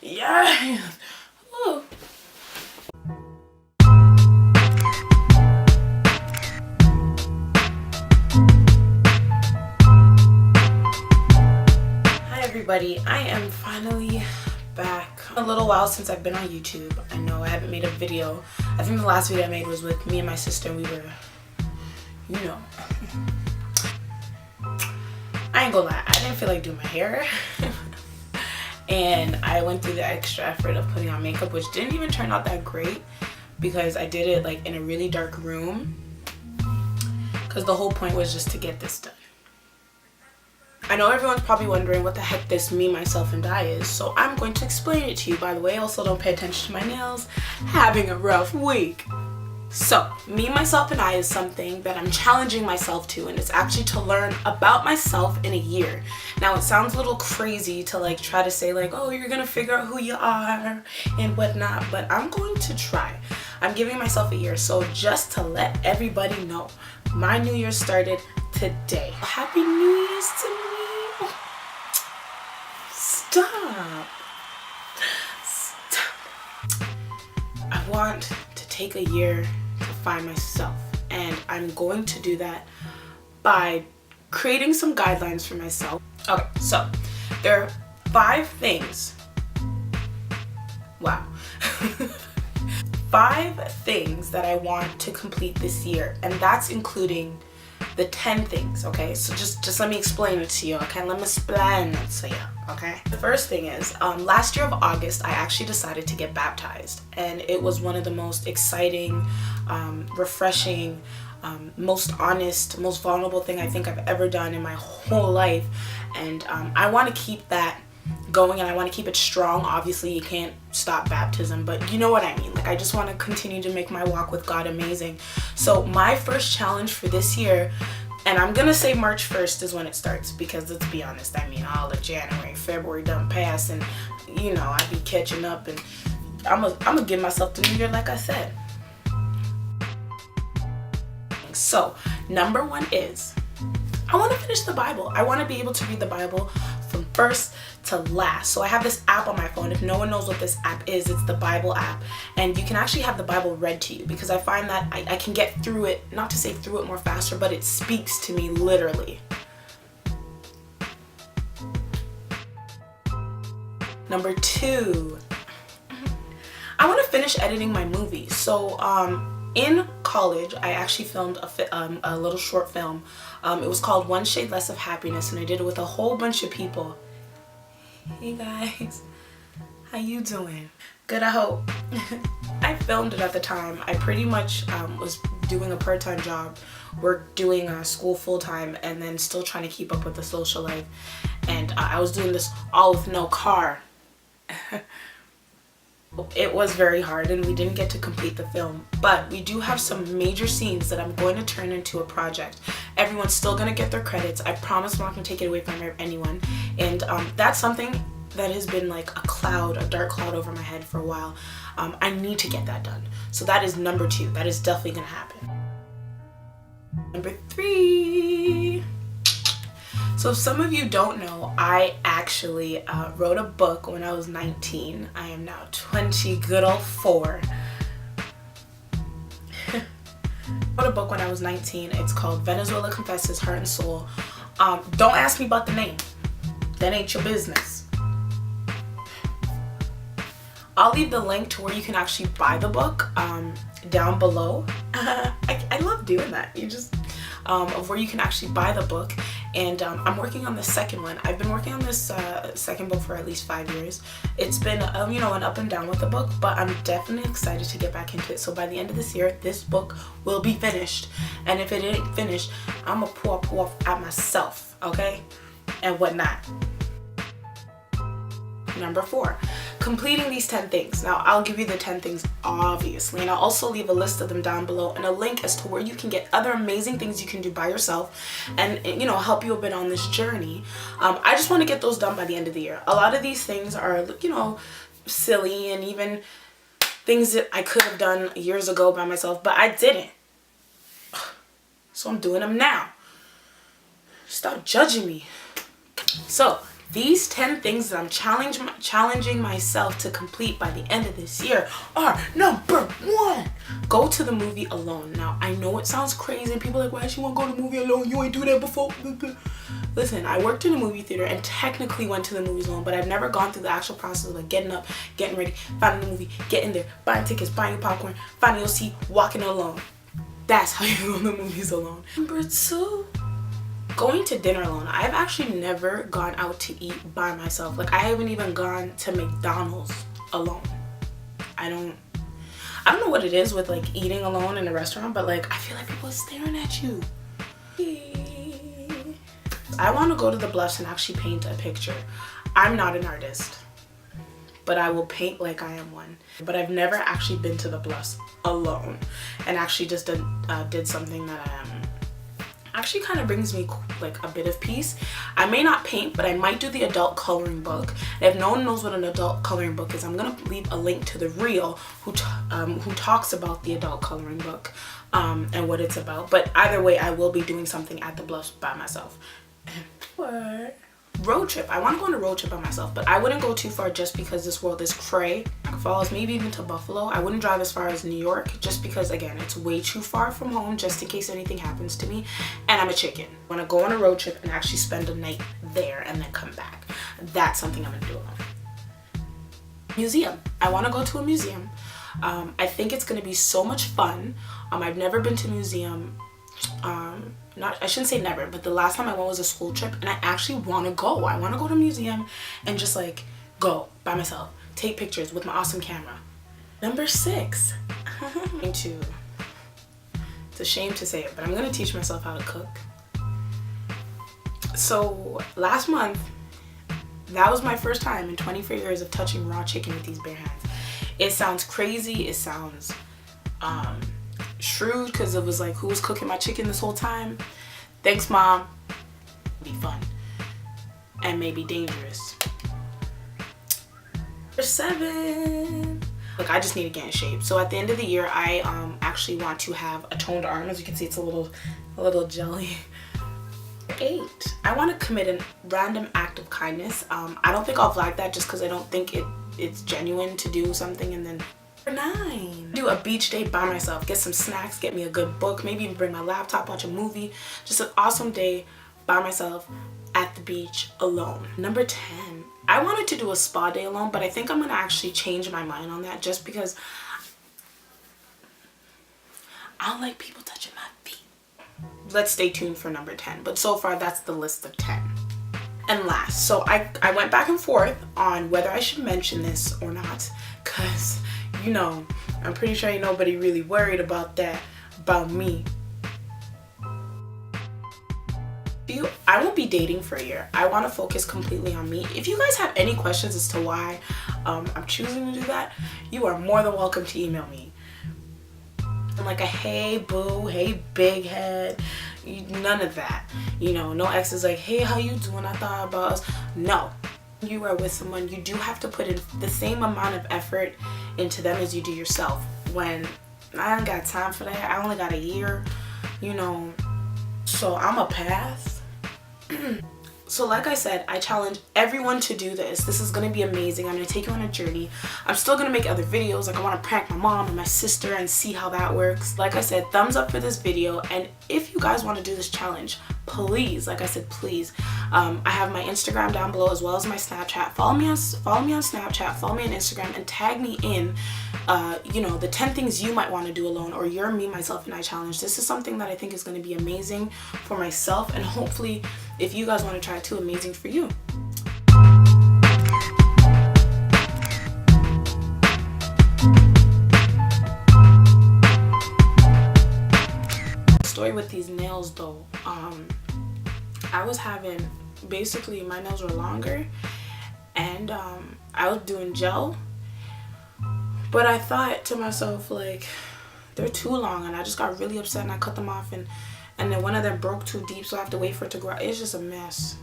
Yes. Ooh. Hi everybody, I am finally back. A little while since I've been on YouTube. I know I haven't made a video. I think the last video I made was with me and my sister, and we were, you know. I ain't gonna lie, I didn't feel like doing my hair. And I went through the extra effort of putting on makeup, which didn't even turn out that great because I did it like in a really dark room, because the whole point was just to get this done. I know everyone's probably wondering what the heck this me, myself, and I is, so I'm going to explain it to you. By the way, also don't pay attention to my nails. Having a rough week. So, me, myself, and I is something that I'm challenging myself to, and it's actually to learn about myself in a year. Now, it sounds a little crazy to like try to say like, oh, you're gonna figure out who you are and whatnot, but I'm going to try. I'm giving myself a year, so just to let everybody know, my new year started today. Happy New Year's to me. Stop. I want to take a year to find myself, and I'm going to do that by creating some guidelines for myself. Okay, so there are 5 things. Wow. 5 things that I want to complete this year, and that's including the 10 things, okay? So just let me explain it to you, okay? Let me explain it to you, okay? The first thing is, last year of August, I actually decided to get baptized, and it was one of the most exciting, refreshing, most honest, most vulnerable thing I think I've ever done in my whole life, and I want to keep that going, and I want to keep it strong. Obviously you can't stop baptism, but you know what I mean. Like, I just want to continue to make my walk with God amazing. So my first challenge for this year, and I'm gonna say March 1st is when it starts, because let's be honest, I mean, all of January, February done pass, and you know, I be catching up, and I'm gonna give myself the new year like I said. So number 1 is, I want to finish the Bible. I want to be able to read the Bible from first to last. So I have this app on my phone. If no one knows what this app is, it's the Bible app, and you can actually have the Bible read to you, because I find that I can get through it, not to say through it more faster, but it speaks to me literally. Number 2, I want to finish editing my movie. So in college, I actually filmed a little short film. It was called One Shade Less of Happiness, and I did it with a whole bunch of people. Hey guys, how you doing? Good, I hope. I filmed it at the time. I pretty much was doing a part-time job, doing school full-time, and then still trying to keep up with the social life. And I was doing this all with no car. It was very hard, and we didn't get to complete the film, but we do have some major scenes that I'm going to turn into a project. Everyone's still going to get their credits. I promise I'm not going to take it away from anyone, and that's something that has been like a dark cloud over my head for a while. I need to get that done. So that is number 2. That is definitely going to happen. Number 3. So if some of you don't know, I actually wrote a book when I was 19. I am now 20, good old 4. I wrote a book when I was 19. It's called Venezuela Confesses, Heart and Soul. Don't ask me about the name. That ain't your business. I'll leave the link to where you can actually buy the book down below. I love doing that. You just of where you can actually buy the book, and I'm working on the second one. I've been working on this second book for at least 5 years. It's been you know, an up and down with the book, but I'm definitely excited to get back into it. So by the end of this year, this book will be finished, and if it ain't finished, I'm gonna pour at myself, okay, and whatnot. Number 4, completing these 10 things. Now, I'll give you the 10 things, obviously, and I'll also leave a list of them down below and a link as to where you can get other amazing things you can do by yourself and, you know, help you a bit on this journey. I just want to get those done by the end of the year. A lot of these things are, you know, silly, and even things that I could have done years ago by myself, but I didn't. So I'm doing them now. Stop judging me. So These 10 things that I'm challenging myself to complete by the end of this year are: number 1, go to the movie alone. Now, I know it sounds crazy. People are like, why she want to go to the movie alone? You ain't do that before. Listen, I worked in a movie theater and technically went to the movies alone, but I've never gone through the actual process of like getting up, getting ready, finding the movie, getting there, buying tickets, buying your popcorn, finding your seat, walking alone. That's how you go to the movies alone. Number 2, going to dinner alone. I've actually never gone out to eat by myself. Like, I haven't even gone to McDonald's alone. I don't know what it is with like eating alone in a restaurant, but like I feel like people are staring at you. I want to go to the Bluffs and actually paint a picture. I'm not an artist, but I will paint like I am one. But I've never actually been to the Bluffs alone and actually just did something that actually kind of brings me like a bit of peace. I may not paint, but I might do the adult coloring book. And if no one knows what an adult coloring book is, I'm gonna leave a link to the reel who talks about the adult coloring book and what it's about. But either way, I will be doing something at the Bluffs by myself. What? Road trip. I want to go on a road trip by myself, but I wouldn't go too far just because this world is cray. Falls, maybe even to Buffalo. I wouldn't drive as far as New York just because, again, it's way too far from home just in case anything happens to me, and I'm a chicken. I want to go on a road trip and actually spend a night there and then come back. That's something I'm gonna do alone. Museum. I want to go to a museum. I think it's gonna be so much fun. I've never been to a museum. I shouldn't say never, but the last time I went was a school trip, and I actually want to go. I want to go to a museum and just like go by myself, take pictures with my awesome camera. Number 6, it's a shame to say it, but I'm gonna teach myself how to cook. So last month, that was my first time in 24 years of touching raw chicken with these bare hands. It sounds crazy. It sounds shrewd because it was like, who was cooking my chicken this whole time? Thanks, Mom. Be fun and maybe dangerous. Number 7. Look, I just need to get in shape. So at the end of the year, I actually want to have a toned arm. As you can see, it's a little jelly. 8. I want to commit a random act of kindness. I don't think I'll vlog that just because I don't think it's genuine to do something and then. 9. Do a beach day by myself. Get some snacks, get me a good book, maybe even bring my laptop, watch a movie. Just an awesome day by myself at the beach alone. Number 10. I wanted to do a spa day alone, but I think I'm gonna actually change my mind on that just because I don't like people touching my feet. Let's stay tuned for number 10. But so far, that's the list of 10. And last, so I went back and forth on whether I should mention this or not, because you know, I'm pretty sure ain't nobody really worried about that, about me. I won't be dating for a year. I want to focus completely on me. If you guys have any questions as to why I'm choosing to do that, you are more than welcome to email me. I'm like a hey boo, hey big head, none of that. You know, no ex is like, hey, how you doing? I thought about us. No. You are with someone, you do have to put in the same amount of effort into them as you do yourself. When I don't got time for that, I only got a year, you know, so I'm a pass. So like I said, I challenge everyone to do this. This is going to be amazing. I'm going to take you on a journey. I'm still going to make other videos. Like I want to prank my mom and my sister and see how that works. Like I said, thumbs up for this video. And if you guys want to do this challenge, please, like I said, please. I have my Instagram down below as well as my Snapchat. Follow me on Snapchat, follow me on Instagram, and tag me in, you know, the 10 things you might want to do alone, or your Me, Myself, and I challenge. This is something that I think is going to be amazing for myself, and hopefully, if you guys want to try it too, amazing for you. Story with these nails though. I was having, basically my nails were longer, and I was doing gel, but I thought to myself, like, they're too long, and I just got really upset and I cut them off, and then one of them broke too deep, so I have to wait for it to grow. It's just a mess.